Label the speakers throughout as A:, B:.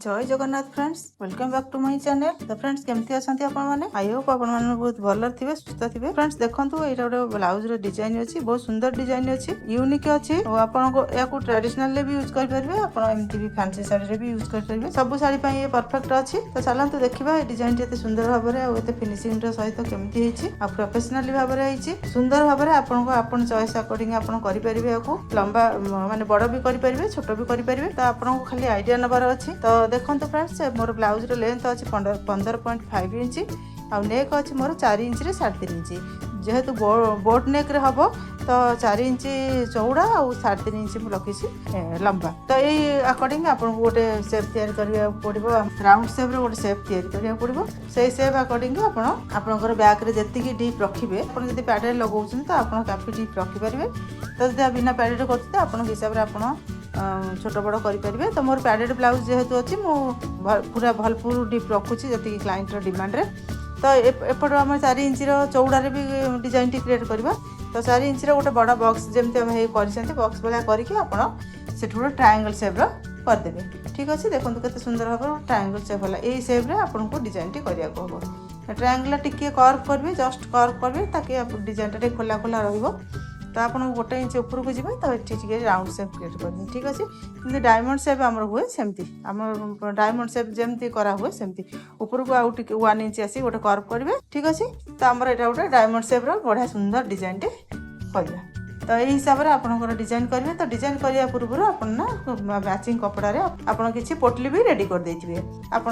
A: जय Jagannath friends, welcome back to my channel. तो friends केमती अच्छा आपण मैंने आई होप आपण मैंने बहुत भल थे सुस्थ थे। फ्रेंड्स देखो ये गोटे ब्लाउज डिजाइन अच्छी, बहुत सुंदर डिजाइन अच्छी, यूनिक अच्छी। आपको ट्रेडिशनल भी यूज करेंगे, आपमती भी फैंसी साड़ी भी यूज करेंगे। सब साड़ी ये परफेक्ट अच्छी। तो चलते देखा डिजाइन टी सुंदर भाव में फिनिशिंग सहित केमती प्रोफेशनली भाव में सुंदर भाव में आपन चॉइस अकॉर्डिंग करेंगे। लंबा माने बड़ भी करेंगे, छोट भी करेंगे। तो आपको खाली आइडिया नबार अच्छी। तो देखो फ्रेंड्स मोर ब्लाउज लेंथ अच्छी 15.5 इंच आउ नेक अच्छी मोर 4 इंच 3.5 इंच। जेहेतु बोट नेक रे हम तो 4 इंच चौड़ा और 3.5 इंच रखी लंबा। तो यही अकॉर्डिंग आपको गोटे सेप तैयारी करने पड़ो, राउंड सेप गोटे सेप तैयारी करने पड़ो। से सेप अकॉर्डिंग आपंकर बैक रे जी डीप रखिए। आप पैडेड लगाऊँ तो आप काफी डीप रखिपारे। तो जब बिना पैडेड करते आप हिसाब से आप छोट बड़ करेंगे। तो मोर पैडेड ब्लाउज जेहेतु अच्छी पूरा भरपूर डीप रखुच्छी जी क्लाइंटर डिमांड रे। तो एपट आम 4 इंच चौड़ारे भी डिजाइन टी क्रिएट करवा। तो 4 इंच गोटे बड़ बॉक्स जमी बॉक्स भाया करके आप गोटे ट्रायंगल सेप करदे। ठीक अच्छे, देखो केते सुंदर भाव ट्रायंगल सेप है। यही सेप रे आपको डिजाइन टी करने को हम ट्रायंगल टिके कर्व करेंगे, जस्ट कर्व करेंगे ताकि डिजाइन टा खोला खोला रही। तो आप गोटे इंच उपरको जी तो ये राउंड सेप क्रिएट करेंगे। ठीक अच्छे, कि डायमंड सेप आमर हुए सेमती, आम डायमंड सेप जमती करा हुए सेमती उपरको आउ 1 इंच आसी गोटे कर्व करेंगे। ठीक अच्छे, तो आमर यहाँ गोटे डायमंड सेप बढ़िया सुंदर डिजाइन टे करवा। तो यही हिसाब से आपंकर डिजाइन करेंगे। तो डिजाइन करने पूर्व आप मैचिंग कपड़ा आप किसी पोटली भी रेडी कर देथिबे। आप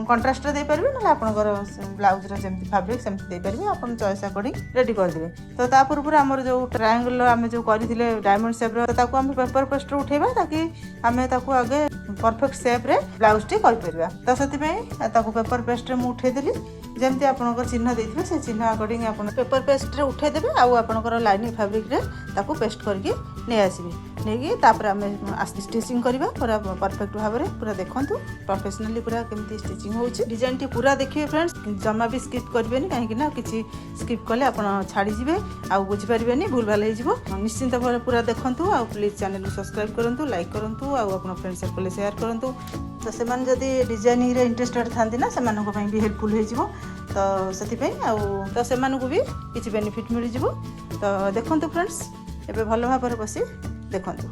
A: कंट्रास्ट दे पारे ना आपंकर ब्लाउज जमी फैब्रिक सेमती दे पारे, आप चॉइस अकॉर्डिंग रेडी करदे। तो ता पूर्व आमर जो ट्रायंगल आम जो करथिले डायमंड सेप ताको आम पेपर पेस्ट उठेबा ताकि आम ताको आगे परफेक्ट सेप रे ब्लाउज टी कर परिबा। तो सेति पई ताको पेपर पेस्ट रे मु उठे देली। जमती आपंकर चिन्ह देथिबे से चिन्ह अकॉर्डिंग आप पेपर पेस्ट रे उठे देबे। आउ आपंकर लाइनिंग फैब्रिक रे ताको पेस्ट करके नहीं आसबे। नहीं तापर आम स्टिचिंग करवा पूरा परफेक्ट भाव में। पूरा देखंतु प्रोफेशनली पूरा केमती स्टिचिंग होउची। डिजाइन टी पूरा देखिए फ्रेंड्स, जमा भी स्किप करबेनी, कहीं ना किसी स्किप कले आप छाड़ी जिवे आ बुझी पारिबेनी, भूल भाल हो। निश्चिंत भाव पूरा देखंतु। आ प्लीज चैनल को सब्सक्राइब करंतु, लाइक करंतु, आ अपन फ्रेंड सर्कल शेयर करंतु। तो से जदि डिजाइनिंग रे इंटरेस्टेड थांती ना, से भी हेल्पफुल हो। तो से तो से भी किसी बेनिफिट मिल जिवो। तो देखंतु फ्रेंड्स एबे भल भाव में बसी देखंतु।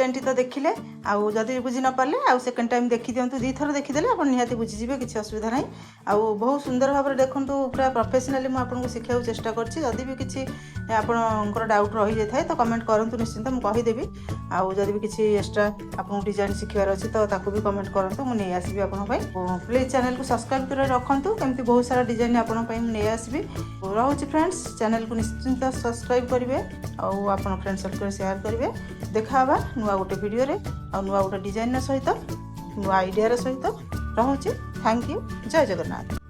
A: डिजाइन टी तो देखिले आउ जदि बुझी न पारे आउ सेकेंड टाइम देखि दियंतु दी थर देखिदेले आपण निहाती बुझीजिबे किसी असुविधा नहीं आउ बहुत सुंदर भाव देखंतु पूरा प्रोफेशनली मु आपनको सिखाउ चेष्टा करछि जदि भी किसी आपनकर डाउट रही जाय थाए तो कमेंट करंतु निश्चिंत मु कहि देबी आउ जदि भी किसी एक्स्ट्रा आपन डिजाइन सिखिबार अछि तो ताकू भी कमेंट करंतु मु नै आसीबी आपन पई प्लीज चैनल को सब्सक्राइब कर रखंतु केमती बहुत सारा डिजाइन आपन पई मु नै आसीबी रहउछि फ्रेंड्स चैनल को निश्चिंत सब्सक्राइब करिवे आउ आपन फ्रेंड सर्कल शेयर करिवे देखाबा नुआ गोटे वीडियो रे आ नुआ गोटे डिजाइन सहित नुआ आइडिया सहित रहउछि थैंक यू जय जगन्नाथ।